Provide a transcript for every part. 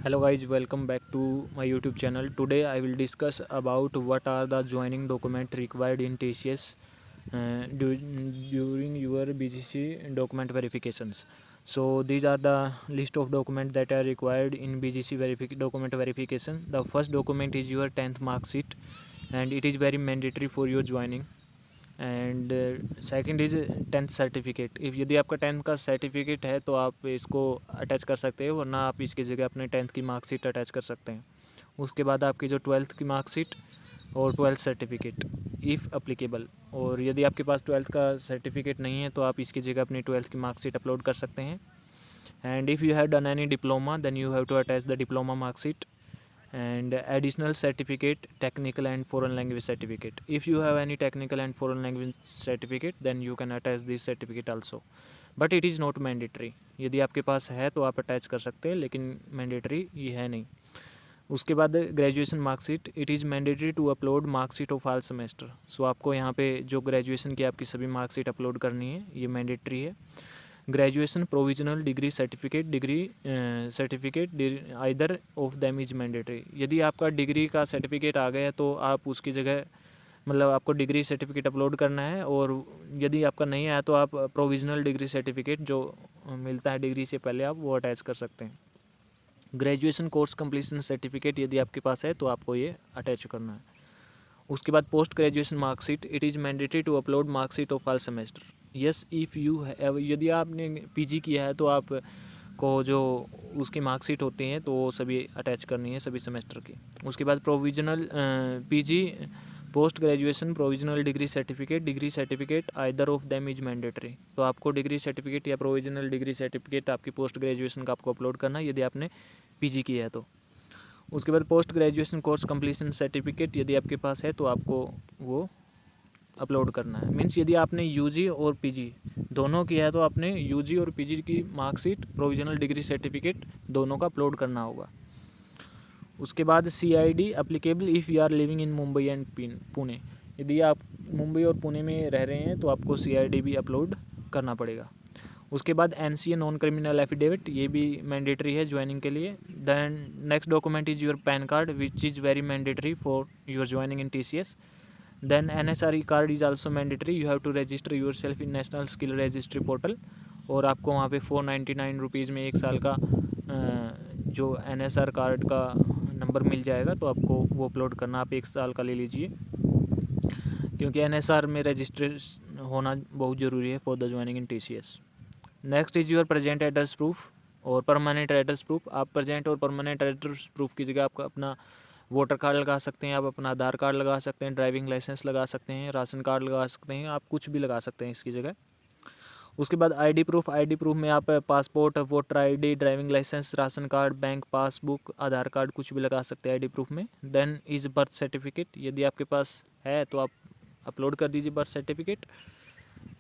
Hello guys, welcome back to my YouTube channel. Today I will discuss about what are the joining document required in TCS during your BGC document verifications. So these are the list of documents that are required in BGC document verification. The first document is your 10th mark sheet, and it is very mandatory for your joining. And second is 10th certificate. If यदि आपका 10th का certificate है तो आप इसको attach कर सकते हो, वरना आप इसकी जगह अपने 10th की मार्कशीट अटैच कर सकते हैं। उसके बाद आपकी जो 12th की मार्कशीट और 12th सर्टिफिकेट इफ़ अप्लीकेबल। और यदि आपके पास 12th का सर्टिफिकेट नहीं है तो आप इसकी जगह अपनी 12th की मार्कशीट अपलोड कर सकते हैं। And if you have done any diploma then you have to attach the diploma marksheet and additional certificate, technical and foreign language certificate. If you have any technical and foreign language certificate then you can attach this certificate also, but it is not mandatory. यदि आपके पास है तो आप attach कर सकते हैं, लेकिन मैंडेटरी ये है नहीं। उसके बाद graduation marksheet, it is mandatory to upload marksheet of all semester. So आपको यहाँ पे जो ग्रेजुएशन की आपकी सभी मार्कशीट अपलोड करनी है, ये मैंडेटरी है। Graduation provisional degree certificate either of them is mandatory. यदि आपका डिग्री का सर्टिफिकेट आ गया तो आप उसकी जगह मतलब आपको डिग्री सर्टिफिकेट अपलोड करना है, और यदि आपका नहीं आया तो आप प्रोविजनल डिग्री सर्टिफिकेट जो मिलता है डिग्री से पहले आप वो अटैच कर सकते हैं। ग्रेजुएशन कोर्स कंप्लीशन सर्टिफिकेट यदि आपके पास है तो आपको ये अटैच करना है। उसके बाद post graduation marksheet, it is mandatory to upload marksheet of all semester. Yes if you have, यदि आपने पीजी किया है तो आप को जो उसकी मार्कशीट होती हैं तो वो सभी अटैच करनी है सभी सेमेस्टर की। उसके बाद provisional PG post graduation provisional degree certificate either of them is mandatory. तो आपको डिग्री सर्टिफिकेट या प्रोविजनल डिग्री सर्टिफिकेट आपकी पोस्ट ग्रेजुएशन का आपको अपलोड करना है यदि आपने पीजी किया है तो। उसके बाद post graduation course completion certificate यदि आपके पास है तो आपको वो अपलोड करना है। मीन्स यदि आपने यूजी और पीजी दोनों किया है तो आपने यूजी और पीजी की मार्कशीट प्रोविजनल डिग्री सर्टिफिकेट दोनों का अपलोड करना होगा। उसके बाद CID applicable if you are living in Mumbai and Pune. यदि आप मुंबई और पुणे में रह रहे हैं तो आपको सीआईडी भी अपलोड करना पड़ेगा। उसके बाद एनसीए नॉन क्रिमिनल एफिडेविट, ये भी मैंडेटरी है ज्वाइनिंग के लिए। Then next document is your PAN card which is very mandatory for your joining in TCS. Then NSRE card is also mandatory. You have to register yourself in National Skill Registry portal, और आपको वहाँ पे 499 rupees में एक साल का जो NSR card का नंबर मिल जाएगा, तो आपको वो अपलोड करना। आप एक साल का ले लीजिए, क्योंकि NSR में रजिस्ट्रेशन होना बहुत ज़रूरी है for the joining in TCS। Next is your present address proof और परमानेंट एड्रेस प्रूफ। आप प्रेजेंट और परमानेंट एड्रेस प्रूफ की जगह आपका अपना वोटर कार्ड लगा सकते हैं, आप अपना आधार कार्ड लगा सकते हैं, ड्राइविंग लाइसेंस लगा सकते हैं, राशन कार्ड लगा सकते हैं, आप कुछ भी लगा सकते हैं इसकी जगह। उसके बाद आईडी प्रूफ में आप passport, voter ID, driving licence, ration card, bank passbook, Aadhaar card कुछ भी लगा सकते हैं आईडी प्रूफ में। देन इज़ बर्थ सर्टिफिकेट, यदि आपके पास है तो आप अपलोड कर दीजिए birth certificate.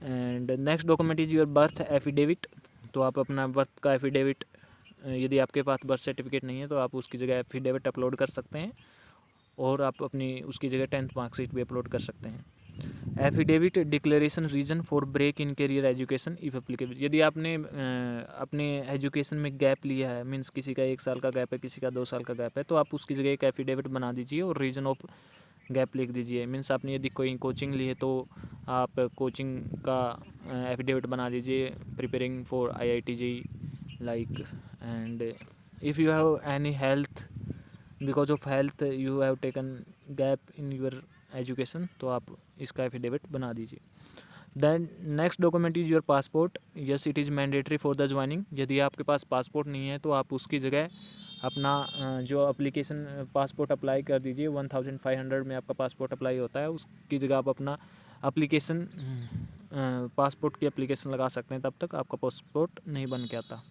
And next document is your birth affidavit, तो आप अपना बर्थ का एफिडेविट, यदि आपके पास बर्थ सर्टिफिकेट नहीं है तो आप उसकी जगह एफिडेविट अपलोड कर सकते हैं, और आप अपनी उसकी जगह 10th मार्कशीट भी अपलोड कर सकते हैं। Affidavit declaration reason for break in career education if applicable, यदि आपने अपने एजुकेशन में गैप लिया है, मीन्स किसी का 1 साल का गैप है, किसी का 2 साल का गैप है, तो आप उसकी जगह एक एफिडेविट बना दीजिए और रीजन ऑफ गैप लिख दीजिए। मीन्स आपने यदि कोई कोचिंग ली है तो आप कोचिंग का एफिडेविट बना दीजिए, preparing for IIT JEE like. And if you have any health, because of health you have taken gap in your education, तो आप इसका एफिडेविट बना दीजिए। Then next document is your passport. Yes it is mandatory for the joining. यदि आपके पास passport नहीं है तो आप उसकी जगह अपना जो एप्लीकेशन पासपोर्ट अप्लाई कर दीजिए। 1500 में आपका पासपोर्ट अप्लाई होता है, उसकी जगह आप अपना एप्लीकेशन पासपोर्ट की एप्लीकेशन लगा सकते हैं, तब तक आपका पासपोर्ट नहीं बन के आता।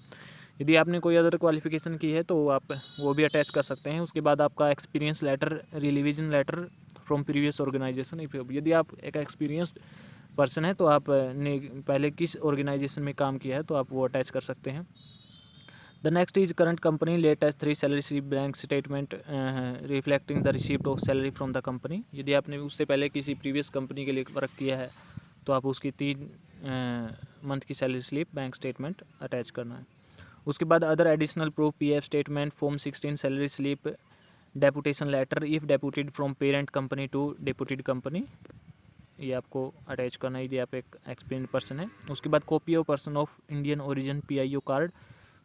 यदि आपने कोई अदर क्वालिफिकेशन की है तो आप वो भी अटैच कर सकते हैं। उसके बाद आपका एक्सपीरियंस लेटर, रिलीविजन लेटर फ्रॉम प्रीवियस ऑर्गेनाइजेशन। यदि आप एक एक्सपीरियंस्ड पर्सन है तो आप ने पहले किस ऑर्गेनाइजेशन में काम किया है तो आप वो अटैच कर सकते हैं। The next is current company latest 3 salary slip bank statement reflecting the receipt of salary from the company. यदि आपने उससे पहले किसी प्रीवियस कंपनी के लिए वर्क किया है तो आप उसकी 3 मंथ की salary slip bank statement attach करना है। उसके बाद other additional proof PF statement, form 16 salary slip, deputation letter if deputed from parent company to deputed company, ये आपको अटैच करना है यदि आप एक एक्सपीरियंस पर्सन है। उसके बाद copy of person of Indian origin PIO card,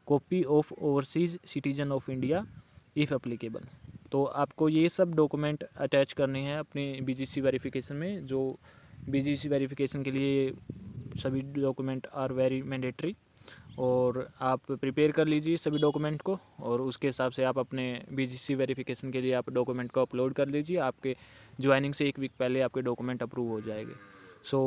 copy of overseas citizen of India if applicable. तो आपको ये सब डॉक्यूमेंट अटैच करने हैं अपने बीजीसी वेरिफिकेशन में। जो बीजीसी वेरिफिकेशन के लिए सभी डॉक्यूमेंट आर वेरी मैंडेटरी, और आप प्रिपेयर कर लीजिए सभी डॉक्यूमेंट को, और उसके हिसाब से आप अपने बीजीसी वेरिफिकेशन के लिए आप डॉक्यूमेंट को अपलोड कर लीजिए। आपके ज्वाइनिंग से 1 वीक पहले आपके डॉक्यूमेंट अप्रूव हो जाएंगे। सो